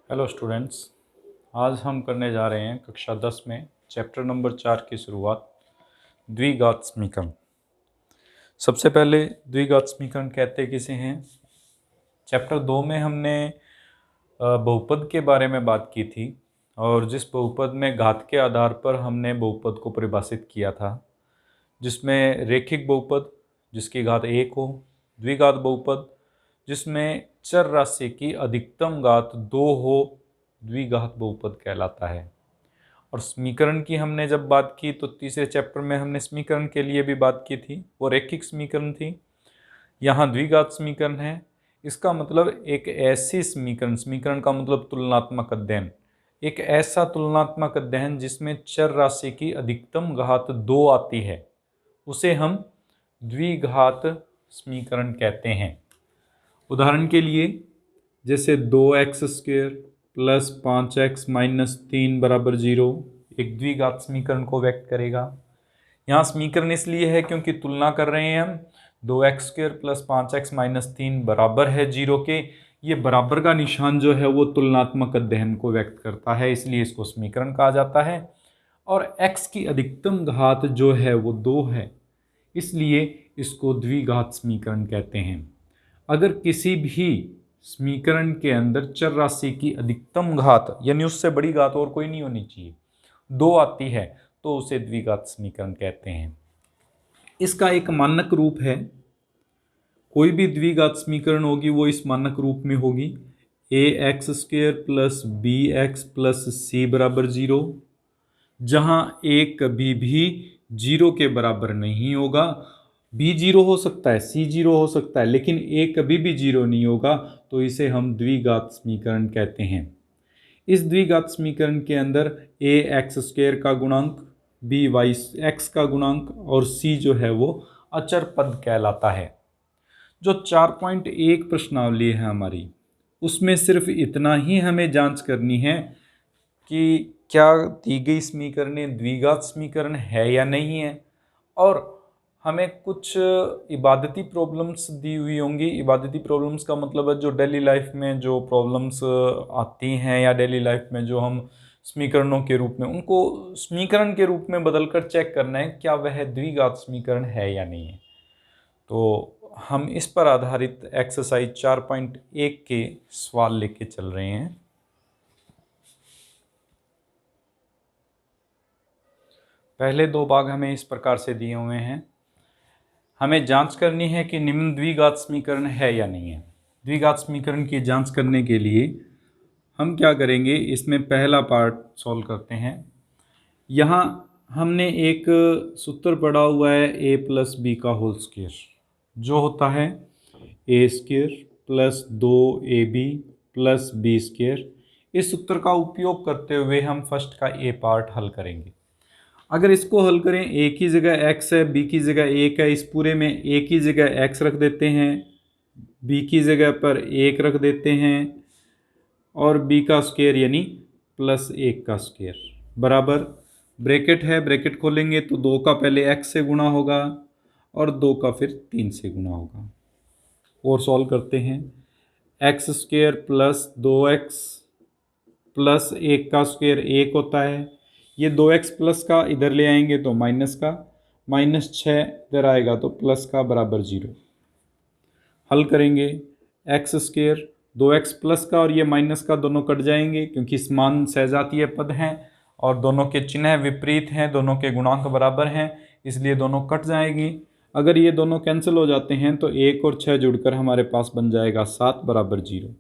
Hello students. आज हम करने जा रहे हैं कक्षा 10 में चैप्टर नंबर 4 की शुरुआत, द्विघात समीकरण। सबसे पहले द्विघात समीकरण कहते किसे हैं। चैप्टर 2 में हमने बहुपद के बारे में बात की थी और जिस बहुपद में घात के आधार पर हमने बहुपद को परिभाषित किया था, जिसमें रैखिक बहुपद जिसकी घात 1 हो, द्विघात बहुपद जिसमें चर राशि की अधिकतम घात 2 हो, द्विघात बहुपद कहलाता है। और समीकरण की हमने जब बात की तो तीसरे चैप्टर में हमने समीकरण के लिए भी बात की थी, वो रैखिक समीकरण थी। यहाँ द्विघात समीकरण है। इसका मतलब एक ऐसी समीकरण का मतलब तुलनात्मक अध्ययन, एक ऐसा तुलनात्मक अध्ययन जिसमें चर राशि की अधिकतम घात 2 आती है, उसे हम द्विघात समीकरण कहते हैं। उदाहरण के लिए जैसे 2x² प्लस 5x माइनस 3 बराबर 0 एक द्विघात समीकरण को व्यक्त करेगा। यहाँ समीकरण इसलिए है क्योंकि तुलना कर रहे हैं हम, 2x² प्लस 5x माइनस 3 बराबर है 0 के। ये बराबर का निशान जो है वो तुलनात्मक अध्ययन को व्यक्त करता है, इसलिए इसको समीकरण कहा जाता है। और x की अधिकतम घात जो है वो 2 है, इसलिए इसको द्विघात समीकरण कहते हैं। अगर किसी भी समीकरण के अंदर चर राशि की अधिकतम घात यानी उससे बड़ी घात और कोई नहीं होनी चाहिए, 2 आती है, तो उसे द्विघात समीकरण कहते हैं। इसका एक मानक रूप है, कोई भी द्विघात समीकरण होगी वो इस मानक रूप में होगी, ax² plus bx plus c बराबर 0, जहां a कभी भी 0 के बराबर नहीं होगा। b 0 हो सकता है, c 0 हो सकता है, लेकिन a कभी भी 0 नहीं होगा, तो इसे हम द्विघात समीकरण कहते हैं। इस द्विघात समीकरण के अंदर a x² का गुणांक, b y x का गुणांक और c जो है वो अचर पद कहलाता है। जो 4.1 प्रश्नावली है हमारी, उसमें सिर्फ इतना ही हमें जांच करनी है कि क्या दी गई समीकरण द्विघात समीकरण है या नहीं है। और हमें कुछ इबादती प्रॉब्लम्स दी हुई होंगी। इबादती प्रॉब्लम्स का मतलब है जो डेली लाइफ में जो प्रॉब्लम्स आती हैं या डेली लाइफ में जो हम समीकरणों के रूप में उनको समीकरण के रूप में बदलकर चेक करना है क्या वह द्विघात समीकरण है या नहीं है। तो हम इस पर आधारित एक्सरसाइज 4.1 के सवाल लेके चल रहे हैं। पहले 2 भाग हमें इस प्रकार से दिए हुए हैं। हमें जांच करनी है कि निम्न द्विघात समीकरण है या नहीं है। द्विघात समीकरण की जांच करने के लिए हम क्या करेंगे, इसमें पहला पार्ट सॉल्व करते हैं। यहाँ हमने एक सूत्र पढ़ा हुआ है a प्लस बी का होल स्क्वायर, जो होता है a² plus 2ab plus b²। इस सूत्र का उपयोग करते हुए हम फर्स्ट का a पार्ट हल करेंगे। अगर इसको हल करें, a की जगह x है, b की जगह 1 है, इस पूरे में a की जगह x रख देते हैं, b की जगह पर 1 रख देते हैं और b का स्क्वायर यानी प्लस 1 का स्क्वायर बराबर, ब्रैकेट है, ब्रैकेट खोलेंगे तो 2 का पहले x से गुणा होगा और 2 का फिर 3 से गुणा होगा। और सॉल्व करते हैं, x² प्लस 2x प्लस 1 का स्क्वायर 1 होता है। ये 2x प्लस का इधर ले आएंगे तो माइनस का, माइनस 6 इधर आएगा तो प्लस का बराबर 0। हल करेंगे, x² 2x प्लस का और ये माइनस का दोनों कट जाएंगे क्योंकि समान सहजातीय पद हैं और दोनों के चिन्ह विपरीत हैं, दोनों के गुणांक बराबर हैं, इसलिए दोनों कट जाएंगी। अगर ये दोनों कैंसिल हो जाते हैं तो 1 और 6 जुड़कर हमारे पास बन जाएगा 7 बराबर 0।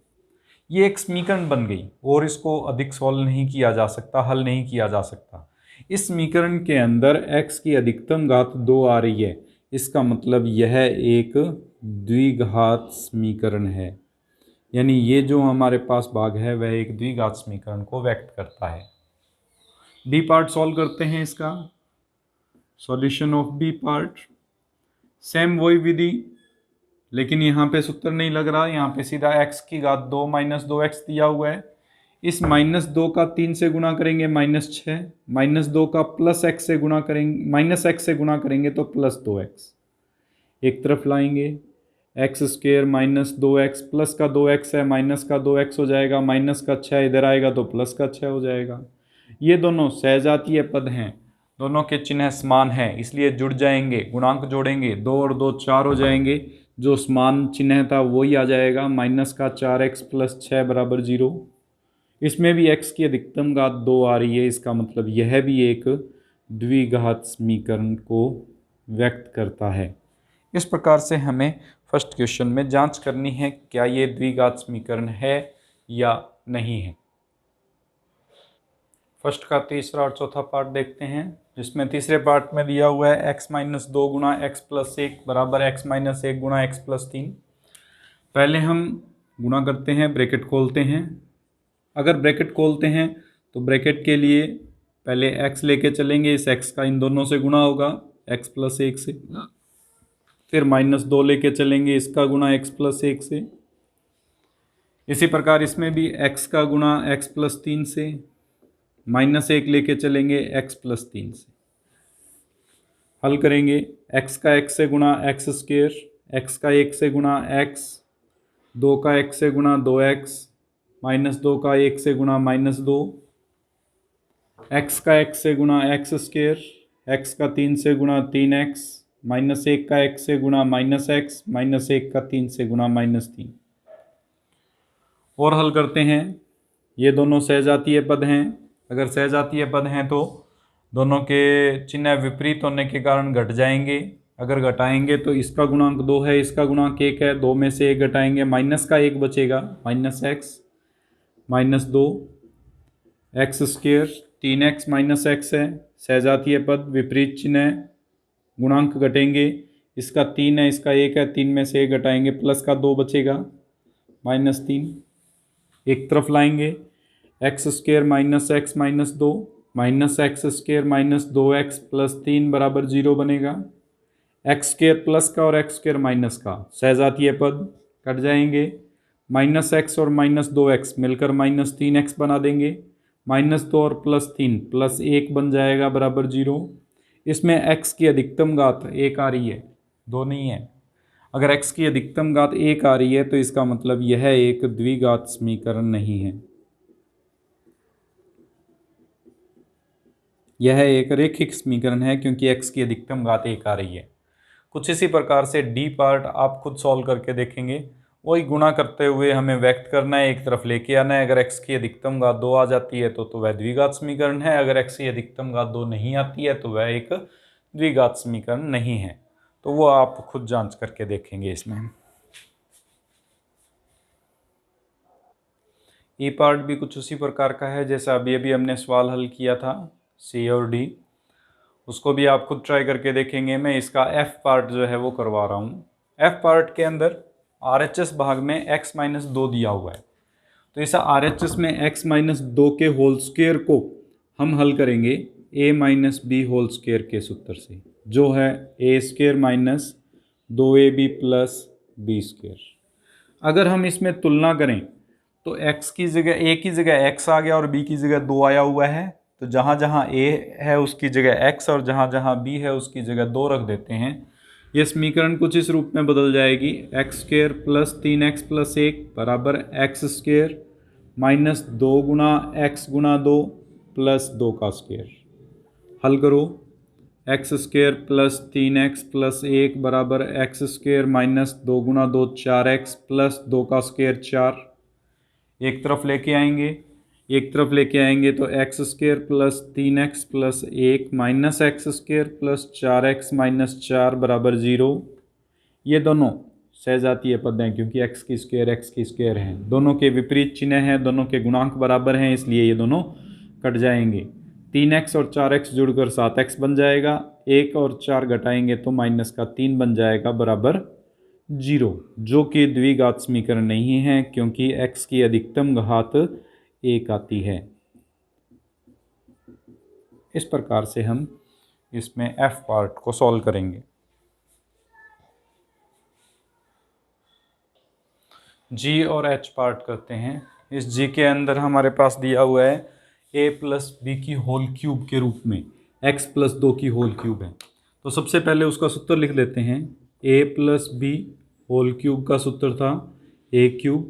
ये एक समीकरण बन गई और इसको अधिक सॉल्व नहीं किया जा सकता, हल नहीं किया जा सकता। इस समीकरण के अंदर x की अधिकतम घात 2 आ रही है, इसका मतलब यह एक द्विघात समीकरण है, यानी ये जो हमारे पास भाग है वह एक द्विघात समीकरण को व्यक्त करता है। डी पार्ट सॉल्व करते हैं इसका, solution of B part. Same वही विधि, लेकिन यहाँ पे सूत्र नहीं लग रहा, यहाँ पे सीधा x की घात 2 माइनस 2x दिया हुआ है। इस माइनस 2 का 3 से गुणा करेंगे माइनस 6, माइनस 2 का प्लस x से गुणा करेंगे, माइनस x से गुणा करेंगे तो प्लस 2x। एक तरफ लाएंगे, x square minus 2x, plus का 2x है माइनस का 2x हो जाएगा, माइनस का 6 इधर आएगा तो प्लस का 6 हो जाएगा। ये दोनों सहजातीय पद हैं, दोनों के चिन्ह समान हैं इसलिए जुड़ जाएंगे, गुणांक जोड़ेंगे 2 और 2 4 हो जाएंगे, जो समान चिन्ह था वही आ जाएगा, माइनस का 4x प्लस 6 बराबर 0। इसमें भी x की अधिकतम घात 2 आ रही है, इसका मतलब यह भी एक द्विघात समीकरण को व्यक्त करता है। इस प्रकार से हमें फर्स्ट क्वेश्चन में जांच करनी है क्या ये द्विघात समीकरण है या नहीं है। फर्स्ट का तीसरा और चौथा पार्ट देखते हैं, जिसमें तीसरे पार्ट में दिया हुआ है x माइनस 2 गुणा x प्लस 1 बराबर x माइनस 1 गुणा x प्लस 3। पहले हम गुणा करते हैं, ब्रैकेट खोलते हैं। अगर ब्रैकेट खोलते हैं तो ब्रैकेट के लिए पहले x लेके चलेंगे, इस x का इन दोनों से गुणा होगा x प्लस 1 से, फिर माइनस 2 लेके चलेंगे, इसका गुणा x प्लस 1 से। इसी प्रकार इसमें भी x का गुणा x प्लस 3 से, माइनस 1 लेके चलेंगे x प्लस 3 से। हल करेंगे, x का x से गुणा x स्क्वेयर, x का 1 से गुणा x, 2 का x से गुणा 2x, माइनस 2 का 1 से गुणा माइनस 2, x का x से गुणा x स्क्वेयर, x का 3 से गुणा 3x, माइनस 1 का x से गुणा माइनस x, माइनस 1 का 3 से गुणा माइनस 3। और हल करते हैं, ये दोनों सहजातीय पद हैं। अगर सहजातीय पद हैं तो दोनों के चिन्ह विपरीत होने के कारण घट जाएंगे। अगर घटाएंगे तो इसका गुणांक 2 है, इसका गुणांक 1 है, 2 में से 1 घटाएंगे, माइनस का 1 बचेगा, minus x minus 2 x square, 3x minus x है, सहजातीय पद विपरीत चिन्ह है, गुणांक घटेंगे, इसका 3 है, इसका 1 है, 3 में से 1 घटाएंगे, प्लस का 2 बचेगा, माइनस 3 एक तरफ लाएंगे, x square minus x minus 2, minus x square minus 2x plus 3 बराबर 0 बनेगा। एक्स स्क्वेयर प्लस का और एक्स स्क्वेयर माइनस का सहजातीय पद कट जाएंगे, माइनस एक्स और माइनस 2x मिलकर माइनस 3x बना देंगे, माइनस 2 और प्लस 3 प्लस 1 बन जाएगा बराबर 0। इसमें x की अधिकतम घात 1 आ रही है, 2 नहीं है। अगर x की अधिकतम घात 1 आ रही है तो इसका मतलब यह एक द्विघात समीकरण नहीं है, यह एक रैखिक समीकरण है, क्योंकि x की अधिकतम घात 1 आ रही है। कुछ इसी प्रकार से डी पार्ट आप खुद सॉल्व करके देखेंगे, वही गुणा करते हुए हमें व्यक्त करना है, एक तरफ लेके आना है। अगर x की अधिकतम घात 2 आ जाती है तो वह द्विघात समीकरण है, अगर x की अधिकतम घात 2 नहीं आती है तो वह एक द्विघात समीकरण नहीं है। तो वो आप खुद जांच करके देखेंगे। इसमें ई पार्ट भी कुछ उसी प्रकार का है जैसा अभी अभी हमने सवाल हल किया था सी और डी, उसको भी आप खुद ट्राई करके देखेंगे। मैं इसका एफ पार्ट जो है वो करवा रहा हूँ। एफ पार्ट के अंदर RHS भाग में x माइनस 2 दिया हुआ है, तो इस RHS में x माइनस 2 के होल स्क्वायर को हम हल करेंगे a minus B whole square के सूत्र से, जो है a square minus 2ab plus B square. अगर हम इसमें तुलना करें तो x की जगह a की जगह x आ गया और b की जगह 2 आया हुआ है, तो जहाँ जहाँ a है उसकी जगह x और जहाँ जहाँ b है उसकी जगह 2 रख देते हैं। ये समीकरण कुछ इस रूप में बदल जाएगी, x square plus 3x plus 1 बराबर एक्स स्क्वेयर माइनस 2 गुणा x गुणा 2 प्लस 2 का स्क्वेयर। हल करो, x square plus 3x plus 1 बराबर एक्स स्क्वेयर माइनस 2 गुणा 2 4x प्लस 2 का स्क्वेयर 4। एक तरफ लेके आएंगे, एक तरफ लेके आएंगे तो x square plus 3x plus 1 minus x square plus 4x minus 4 बराबर 0। ये दोनों सहजातीय पद हैं क्योंकि x की स्क्वेयर हैं, दोनों के विपरीत चिन्ह हैं, दोनों के गुणांक बराबर हैं, इसलिए ये दोनों कट जाएंगे। 3x और 4x जुड़कर 7x बन जाएगा, 1 और 4 घटाएंगे तो माइनस का 3 बन जाएगा बराबर 0, जो कि द्विघात समीकरण नहीं है क्योंकि x की अधिकतम घात 1 आती है। इस प्रकार से हम इसमें f पार्ट को सॉल्व करेंगे। g और h पार्ट करते हैं। इस g के अंदर हमारे पास दिया हुआ है a प्लस बी की होल क्यूब के रूप में x प्लस 2 की होल क्यूब है, तो सबसे पहले उसका सूत्र लिख लेते हैं। a plus b whole cube का सूत्र था a cube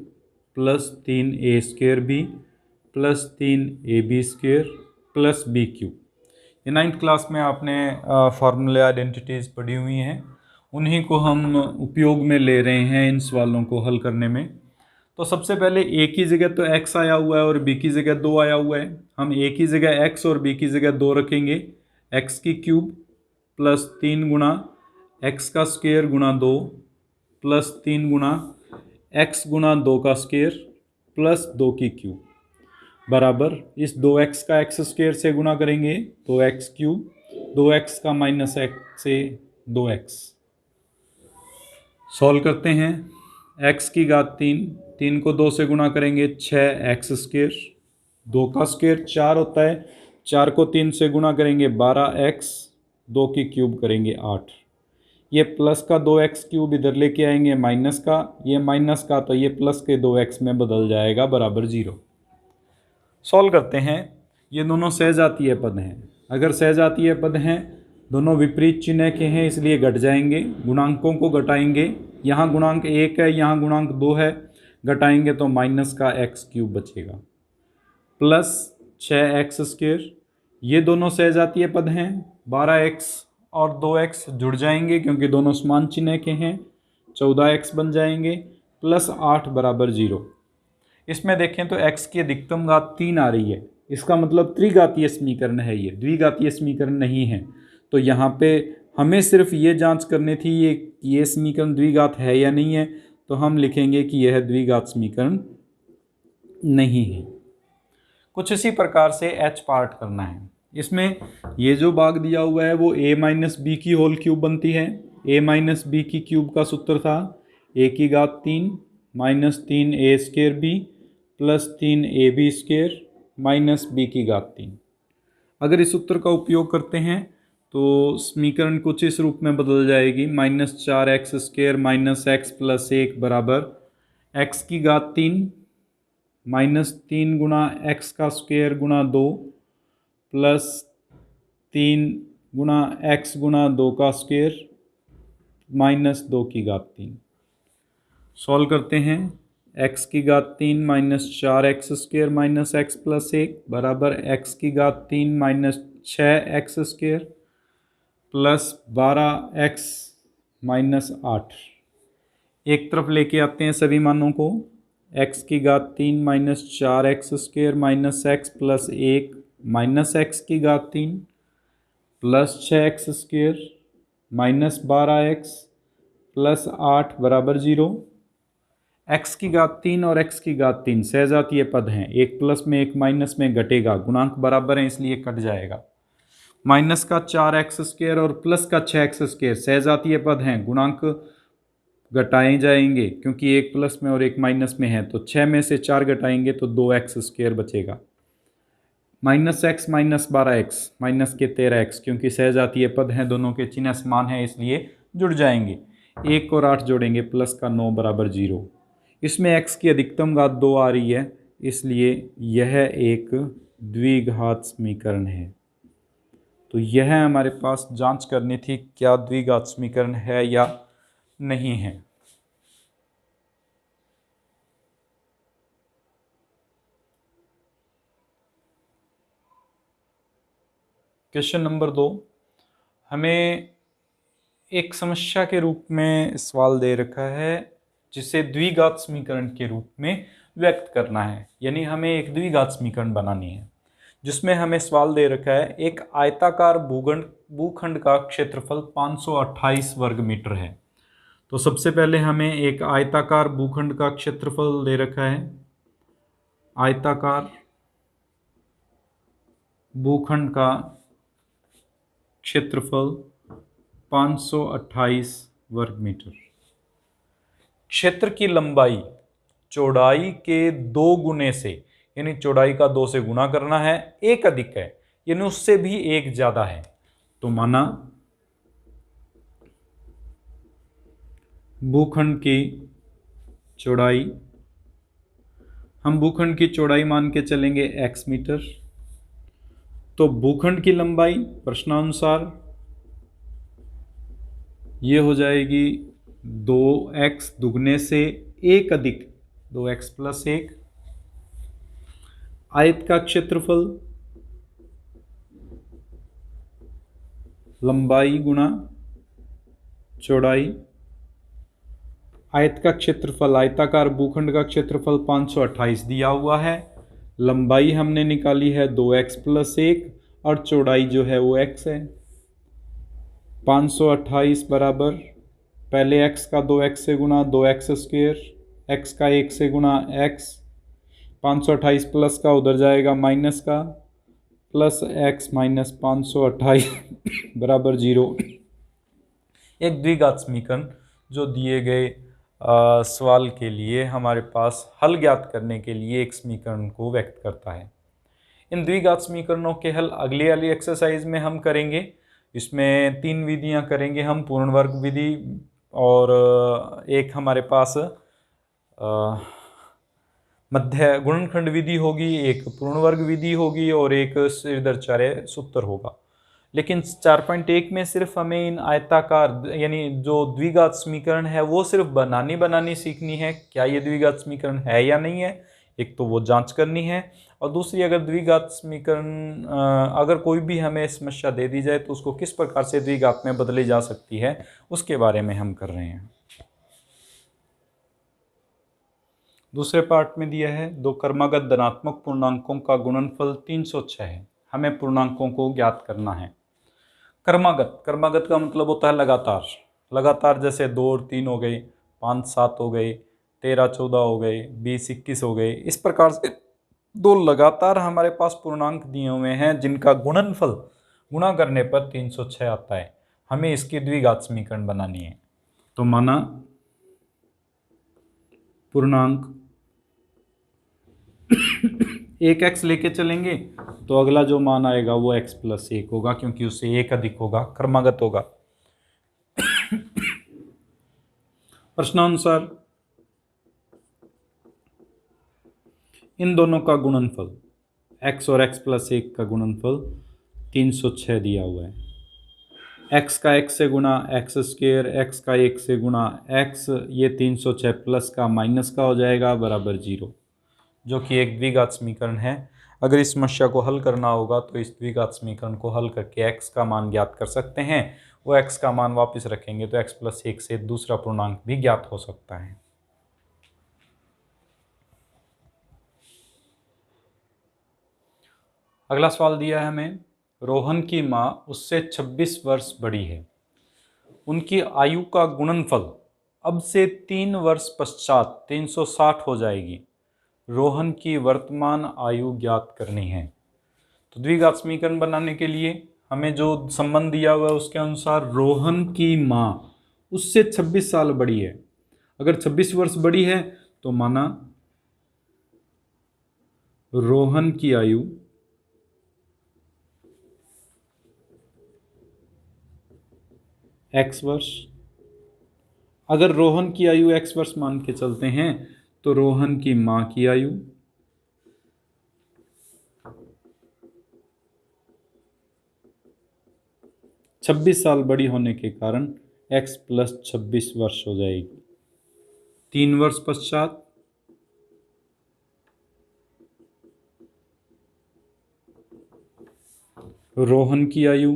plus 3a² plus 3ab² plus b cube. ये 9th क्लास में आपने फार्मूले आइडेंटिटीज़ पढ़ी हुई हैं, उन्हीं को हम उपयोग में ले रहे हैं इन सवालों को हल करने में। तो सबसे पहले ए की जगह तो x आया हुआ है और b की जगह 2 आया हुआ है। हम a की जगह x और b की जगह 2 रखेंगे। x की क्यूब प्लस 3 गुणा x का स्क्वायर गुणा 2 प्लस 3 गुणा x गुणा 2 का स्क्वायर प्लस 2 की क्यूब बराबर इस 2x का x स्क्वायर से गुणा करेंगे 2x क्यूब, 2x का माइनस x से 2x। सॉल्व करते हैं। x की घात 3 को 2 से गुणा करेंगे 6x², 2 का स्क्वायर 4 होता है, 4 को 3 से गुणा करेंगे 12x, 2 की क्यूब करेंगे 8। ये प्लस का 2x क्यूब इधर लेके आएंगे माइनस का, ये माइनस का तो ये प्लस के 2x में बदल जाएगा बराबर 0। सॉल्व करते हैं। ये दोनों सहजातीय पद हैं। अगर सहजातीय पद हैं, दोनों विपरीत चिन्ह के हैं इसलिए घट जाएंगे। गुणांकों को घटाएंगे, यहाँ गुणांक 1 है, यहाँ गुणांक 2 है, घटाएंगे तो माइनस का x³ बचेगा प्लस 6x²। ये दोनों सहजातीय पद हैं। 12x और 2x जुड़ जाएंगे क्योंकि दोनों समान चिन्ह के हैं, 14x बन जाएंगे प्लस 8 बराबर 0। इसमें देखें तो x की अधिकतम घात 3 आ रही है, इसका मतलब त्रिघातीय समीकरण है, ये द्विघातीय समीकरण नहीं है। तो यहाँ पे हमें सिर्फ ये जांच करनी थी ये समीकरण द्विघात है या नहीं है, तो हम लिखेंगे कि यह द्विघात समीकरण नहीं है। कुछ इसी प्रकार से h पार्ट करना है। इसमें ये जो भाग दिया हुआ है वो a माइनस बी की होल क्यूब बनती है। a माइनस बी की क्यूब का सूत्र था a की घात 3 minus 3a² plus 3ab² minus b की घात 3। अगर इस सूत्र का उपयोग करते हैं तो समीकरण कुछ इस रूप में बदल जाएगी, -4x² माइनस x प्लस 1 बराबर x की घात 3 माइनस 3 गुणा x का स्क्वायर गुणा 2 प्लस 3 गुणा x गुणा 2 का स्क्वायर माइनस 2 की घात 3। सॉल्व करते हैं। x की घात 3 minus 4x² minus x plus 1 बराबर x की घात 3 minus 6x² plus 12x minus 8। एक तरफ लेके आते हैं सभी मानों को। x की घात 3 minus 4x² minus x plus 1 minus x की घात 3 plus 6x² minus 12x plus 8 बराबर 0। x की घात 3 और x की घात 3 सहजातीय पद हैं, एक प्लस में एक माइनस में घटेगा, गुणांक बराबर हैं इसलिए कट जाएगा। माइनस का 4x² और प्लस का 6x² सहजातीय पद हैं, गुणांक घटाए जाएंगे क्योंकि एक प्लस में और एक माइनस में है, तो 6 में से 4 घटाएंगे तो 2x² बचेगा। Minus x minus 12x minus के 13x, क्योंकि सहजातीय पद हैं, दोनों के चिन्ह समान हैं इसलिए जुड़ जाएंगे। 1 और 8 जोड़ेंगे प्लस का 9 बराबर 0। इसमें x की अधिकतम घात 2 आ रही है इसलिए यह एक द्विघात समीकरण है। तो यह हमारे पास जांच करनी थी क्या द्विघात समीकरण है या नहीं है। क्वेश्चन नंबर 2, हमें एक समस्या के रूप में सवाल दे रखा है जिसे द्विघात समीकरण के रूप में व्यक्त करना है, यानी हमें एक द्विघात समीकरण बनानी है जिसमें हमें सवाल दे रखा है एक आयताकार भूखंड का क्षेत्रफल 528 वर्ग मीटर है। तो सबसे पहले हमें एक आयताकार भूखंड का क्षेत्रफल दे रखा है। आयताकार भूखंड का क्षेत्रफल 528 वर्ग मीटर। क्षेत्र की लंबाई चौड़ाई के 2 गुने से, यानी चौड़ाई का 2 से गुना करना है, एक अधिक है यानी उससे भी एक ज्यादा है। तो माना भूखंड की चौड़ाई, हम भूखंड की चौड़ाई मान के चलेंगे x मीटर। तो भूखंड की लंबाई प्रश्नानुसार ये हो जाएगी 2x दुगने से 1 अधिक 2x प्लस 1, आयत का क्षेत्रफल लंबाई गुणा चौड़ाई, आयत का क्षेत्रफल आयताकार भूखंड का क्षेत्रफल 528 दिया हुआ है, लंबाई हमने निकाली है 2x प्लस 1 और चौड़ाई जो है वो x है। 528 बराबर पहले x का 2x से गुणा 2x स्क्वेयर, x का 1 से गुणा x, 528 प्लस का उधर जाएगा माइनस का, प्लस x माइनस 528 बराबर 0। एक द्विघात समीकरण जो दिए गए सवाल के लिए हमारे पास हल ज्ञात करने के लिए एक समीकरण को व्यक्त करता है। इन द्विघात समीकरणों के हल अगली वाली एक्सरसाइज में हम करेंगे। इसमें 3 विधियां करेंगे हम, पूर्ण वर्ग विधि और एक हमारे पास मध्य गुणनखंड विधि होगी, एक पूर्ण वर्ग विधि होगी और एक श्रीधराचार्य सूत्र होगा। लेकिन 4.1 में सिर्फ हमें इन आयताकार यानी जो द्विघात समीकरण है वो सिर्फ बनानी सीखनी है, क्या ये द्विघात समीकरण है या नहीं है, एक तो वो जांच करनी है, और दूसरी अगर द्विघात समीकरण अगर कोई भी हमें समस्या दे दी जाए तो उसको किस प्रकार से द्विघात में बदली जा सकती है उसके बारे में हम कर रहे हैं। दूसरे पार्ट में दिया है 2 क्रमागत धनात्मक पूर्णांकों का गुणनफल 306 है। हमें पूर्णांकों को ज्ञात करना है। क्रमागत का मतलब होता है लगातार, जैसे 2 और 3 हो गए, 5 7 हो गए, 13 14 हो गए, 20 21 हो गए। इस प्रकार से 2 लगातार हमारे पास पूर्णांक दिए हुए हैं जिनका गुणनफल गुणा करने पर 306 आता है। हमें इसकी द्विघात समीकरण बनानी है। तो माना पूर्णांक 1x लेके चलेंगे तो अगला जो मान आएगा वो x प्लस 1 होगा, क्योंकि उससे 1 अधिक होगा, क्रमागत होगा। प्रश्नानुसार इन दोनों का गुणनफल x और x प्लस 1 का गुणनफल 306 दिया हुआ है। x का x से गुणा x स्क्वेयर, x का 1 से गुणा x, ये 306 प्लस का माइनस का हो जाएगा बराबर 0, जो कि एक द्विघात समीकरण है। अगर इस समस्या को हल करना होगा तो इस द्विघात समीकरण को हल करके x का मान ज्ञात कर सकते हैं। वो x का मान वापस रखेंगे तो x प्लस 1 से दूसरा पूर्णांक भी ज्ञात हो सकता है। अगला सवाल दिया है हमें, रोहन की माँ उससे 26 वर्ष बड़ी है। उनकी आयु का गुणनफल अब से 3 वर्ष पश्चात 360 हो जाएगी। रोहन की वर्तमान आयु ज्ञात करनी है। तो द्विघात समीकरण बनाने के लिए हमें जो संबंध दिया हुआ है उसके अनुसार रोहन की माँ उससे 26 साल बड़ी है। अगर 26 वर्ष बड़ी है तो माना रोहन की आयु x वर्ष। अगर रोहन की आयु x वर्ष मान के चलते हैं तो रोहन की माँ की आयु छब्बीस साल बड़ी होने के कारण x प्लस 26 वर्ष हो जाएगी। 3 वर्ष पश्चात रोहन की आयु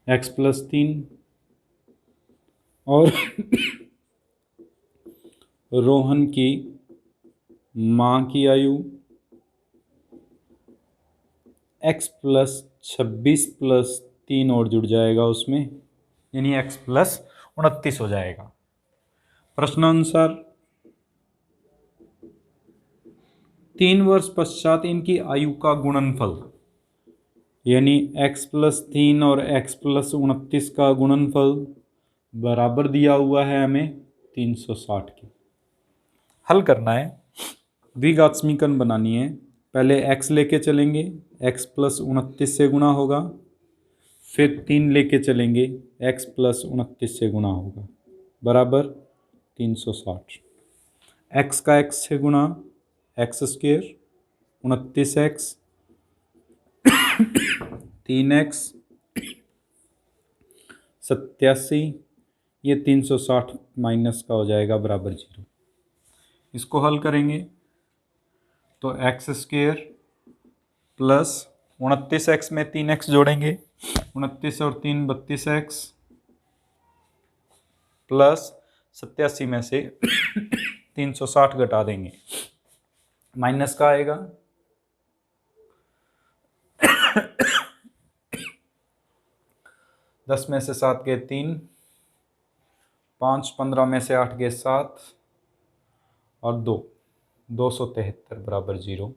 x प्लस 3 और रोहन की माँ की आयु x प्लस 26 प्लस 3 और जुड़ जाएगा उसमें, यानी x प्लस 29 हो जाएगा। प्रश्नानुसार 3 वर्ष पश्चात इनकी आयु का गुणनफल, यानी x प्लस 3 और x प्लस 29 का गुणनफल बराबर दिया हुआ है हमें 360 की। हल करना है, द्विघात समीकरण बनानी है। पहले x लेके चलेंगे, x प्लस 29 से गुणा होगा, फिर 3 लेके चलेंगे, x प्लस 29 से गुणा होगा बराबर 360। x का x से गुणा x स्क्वेयर 29x 3x 87, ये 360 माइनस का हो जाएगा बराबर 0। इसको हल करेंगे तो एक्स स्क्वेयर प्लस 29x में 3x जोड़ेंगे, 29 और 3 32x प्लस 87 में से 360 घटा देंगे, माइनस का आएगा 10 में से 7 गए 3, 5 15 में से 8 गए 7 और 273 बराबर 0,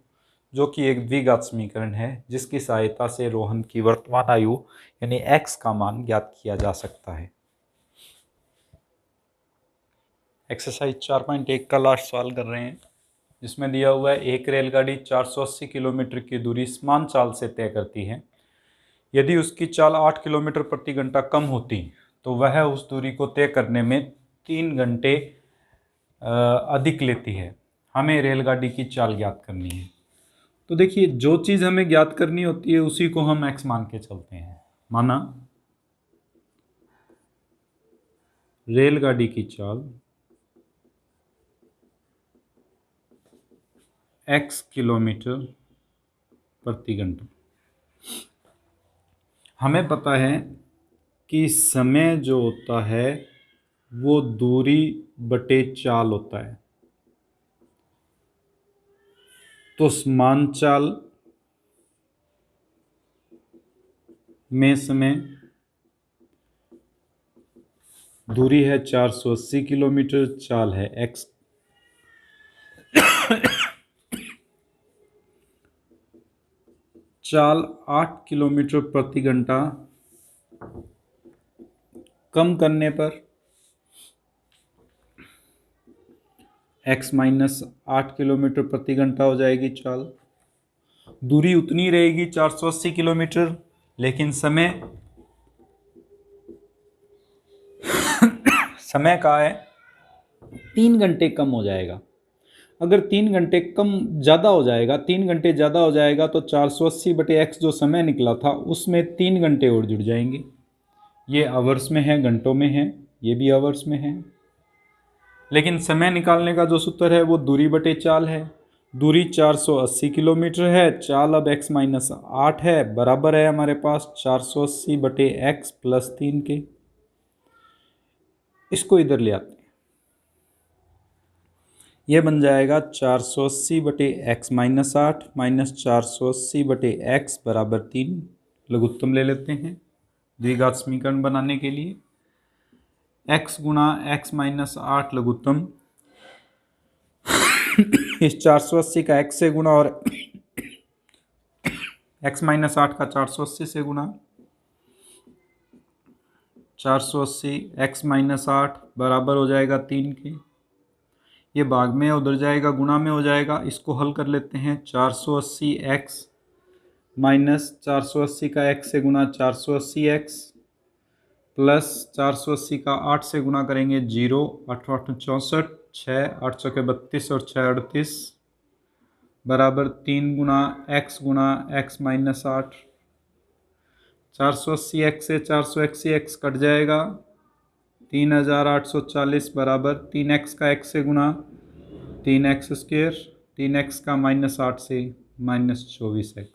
जो कि एक द्विघात समीकरण है जिसकी सहायता से रोहन की वर्तमान आयु यानी x का मान ज्ञात किया जा सकता है। एक्सरसाइज 4.1 का लास्ट सवाल कर रहे हैं, जिसमें दिया हुआ है एक रेलगाड़ी 480 किलोमीटर की दूरी समान चाल से तय करती है। यदि उसकी चाल 8 किलोमीटर प्रति घंटा कम होती तो वह उस दूरी को तय करने में 3 घंटे अधिक लेती है। हमें रेलगाड़ी की चाल ज्ञात करनी है। तो देखिए, जो चीज़ हमें ज्ञात करनी होती है उसी को हम x मान के चलते हैं। माना रेलगाड़ी की चाल x किलोमीटर प्रति घंटा। हमें पता है कि समय जो होता है वो दूरी बटे चाल होता है। तो समान चाल में समय दूरी है 480 किलोमीटर, चाल है x। चाल 8 किलोमीटर प्रति घंटा कम करने पर x माइनस 8 किलोमीटर प्रति घंटा हो जाएगी चाल। दूरी उतनी रहेगी 480 किलोमीटर, लेकिन समय का है 3 घंटे कम हो जाएगा। अगर 3 घंटे ज़्यादा हो जाएगा, 3 घंटे ज़्यादा हो जाएगा तो 480 बटे x जो समय निकला था उसमें 3 घंटे और जुड़ जाएंगे। ये आवर्स में है, घंटों में है, ये भी आवर्स में है। लेकिन समय निकालने का जो सूत्र है वो दूरी बटे चाल है। दूरी 480 किलोमीटर है, चाल अब x माइनस 8 है, बराबर है हमारे पास 480 बटे x प्लस 3 के। इसको इधर ले आते हैं, यह बन जाएगा 480 बटे x माइनस 8 माइनस 480 बटे x बराबर 3। लघुत्तम ले लेते हैं द्विघात समीकरण बनाने के लिए। x गुणा x माइनस 8 लघुत्तम इस 480 का x से गुणा और x माइनस 8 का 480 से गुणा। 480 x माइनस 8 बराबर हो जाएगा 3 के। ये भाग में उधर जाएगा, गुणा में हो जाएगा। इसको हल कर लेते हैं। 480 x माइनस 480 का x से गुणा 480 x प्लस 480 का 8 से गुणा करेंगे 0, 8 8 64, 6 8 के 32 और 6 38 बराबर 3 गुणा x माइनस 8। 480 x से 480 x कट जाएगा, 3840 बराबर 3x का x से गुणा 3x स्क्वेयर, 3x का माइनस 8 से माइनस 24x।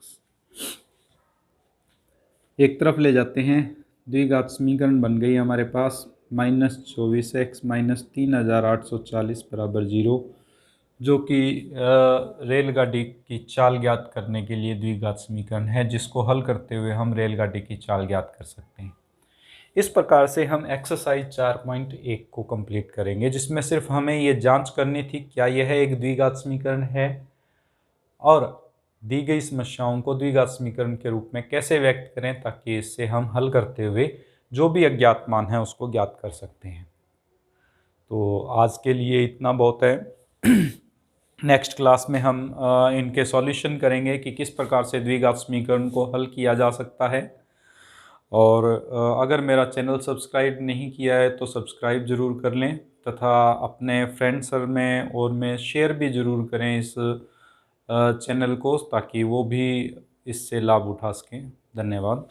एक तरफ ले जाते हैं, द्विघात समीकरण बन गई हमारे पास माइनस 24x माइनस 3840 बराबर 0, जो कि रेलगाड़ी की चाल ज्ञात करने के लिए द्विघात समीकरण है, जिसको हल करते हुए हम रेलगाड़ी की चाल ज्ञात कर सकते हैं। इस प्रकार से हम एक्सरसाइज 4.1 को कंप्लीट करेंगे, जिसमें सिर्फ हमें ये जांच करनी थी क्या यह एक द्विघात समीकरण है और दी गई समस्याओं को द्विघात समीकरण के रूप में कैसे व्यक्त करें, ताकि इससे हम हल करते हुए जो भी अज्ञात मान है उसको ज्ञात कर सकते हैं। तो आज के लिए इतना बहुत है। नेक्स्ट क्लास में हम इनके सॉल्यूशन करेंगे कि किस प्रकार से द्विघात समीकरण को हल किया जा सकता है। और अगर मेरा चैनल सब्सक्राइब नहीं किया है तो सब्सक्राइब ज़रूर कर लें तथा अपने फ्रेंड सर्कल में और में शेयर भी ज़रूर करें इस चैनल को, ताकि वो भी इससे लाभ उठा सकें। धन्यवाद।